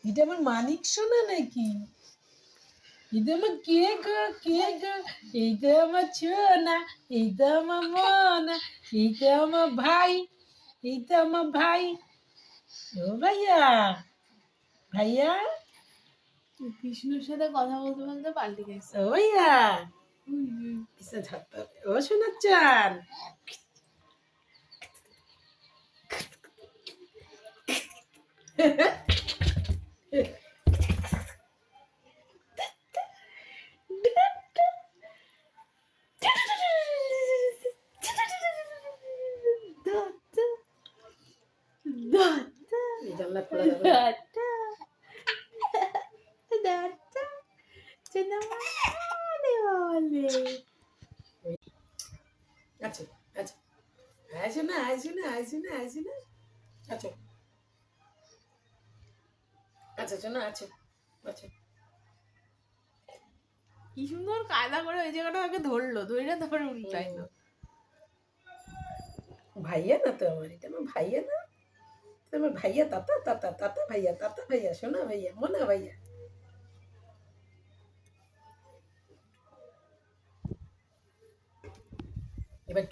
এটা আমার মানিক সোনা নাকি? এটা আমার কে গো, কে গো? এইটা আমার সোনা, এইটা আমার মনা, এইটা আমার ভাই, এইটা আমার ভাই। ও ভাইয়া, ভাইয়া, কৃষ্ণর সাথে কথা বলতে বলতে পাল্টে গেছে। ও ভাইয়া, পিছনে থাকতে হবে। ও সোনার চান, এই জানলা খোলা যাবে না। আচ্ছা, আচ্ছা, আসো না, আসো না, আসো না, আসো না। আচ্ছা, আচ্ছা, শোনো, আচ্ছা, আচ্ছা। কি সুন্দর কায়দা করে ওই জায়গাটা আগে ধরলো, ধরে তারপরে উল্টাইলো। ভাইয়া না তো আমার, এটা আমার ভাইয়া না। আমার ভাইয়া, তাতা তাতা তাতা ভাইয়া, তাতা ভাইয়া, সোনা ভাইয়া, মোনা ভাইয়া। এবার